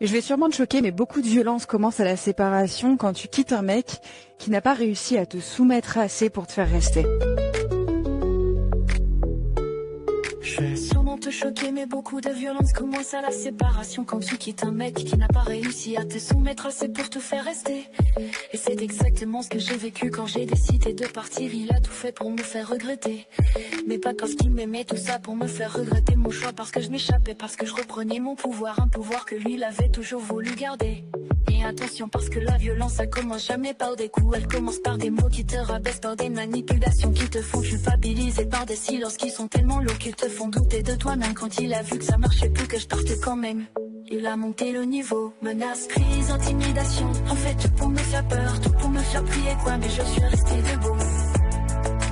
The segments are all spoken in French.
Je vais sûrement te choquer, mais beaucoup de violence commence à la séparation quand tu quittes un mec qui n'a pas réussi à te soumettre assez pour te faire rester. Je vais sûrement te choquer, mais beaucoup de violence commence à la séparation quand tu quittes un mec qui n'a pas réussi à te soumettre assez pour te faire rester. Et c'est exactement ce que j'ai vécu quand j'ai décidé de partir. Il a tout fait pour me faire regretter, mais pas parce qu'il m'aimait, tout ça pour me faire regretter mon choix. Parce que je m'échappais, parce que je reprenais mon pouvoir, un pouvoir que lui il avait toujours voulu garder. Et attention, parce que la violence ça commence jamais par des coups. Elle commence par des mots qui te rabaissent, par des manipulations qui te font culpabiliser, par des silences qui sont tellement lourds qu'ils te font douter de toi-même. Quand il a vu que ça marchait plus, que je partais quand même, il a monté le niveau. Menace, crise, intimidation, en fait tout pour me faire peur, tout pour me faire plier quoi. Mais je suis restée debout,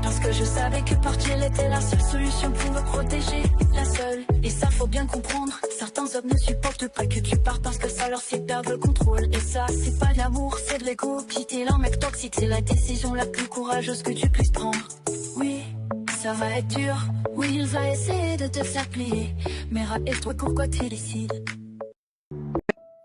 parce que je savais que partir était la seule solution pour me protéger, la seule. Et ça faut bien comprendre, certains hommes ne supportent pas que tu partes parce que ça leur fait perdre le contrôle. Et ça c'est pas de l'amour, c'est de l'ego. Quitter un mec toxique, c'est la décision la plus courageuse que tu puisses prendre. Oui, ça va être dur, oui il va essayer de te faire plier, mais rappelle-toi pourquoi tu décides.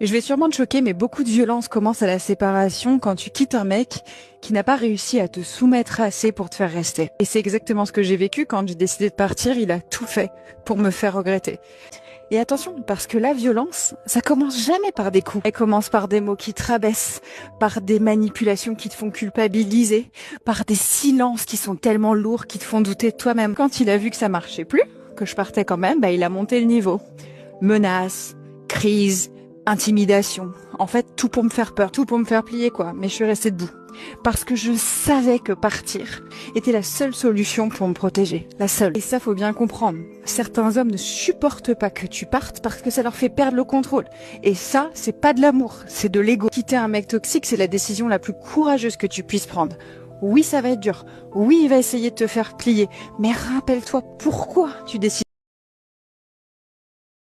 Je vais sûrement te choquer, mais beaucoup de violence commence à la séparation quand tu quittes un mec qui n'a pas réussi à te soumettre assez pour te faire rester. Et c'est exactement ce que j'ai vécu quand j'ai décidé de partir. Il a tout fait pour me faire regretter. Et attention, parce que la violence, ça commence jamais par des coups. Elle commence par des mots qui te rabaissent, par des manipulations qui te font culpabiliser, par des silences qui sont tellement lourds qui te font douter de toi-même. Quand il a vu que ça marchait plus, que je partais quand même, il a monté le niveau. Menaces, crises, intimidation. En fait, tout pour me faire peur, tout pour me faire plier quoi. Mais je suis restée debout. Parce que je savais que partir était la seule solution pour me protéger. La seule. Et ça, faut bien comprendre. Certains hommes ne supportent pas que tu partes parce que ça leur fait perdre le contrôle. Et ça, c'est pas de l'amour, c'est de l'ego. Quitter un mec toxique, c'est la décision la plus courageuse que tu puisses prendre. Oui, ça va être dur. Oui, il va essayer de te faire plier. Mais rappelle-toi pourquoi tu décides.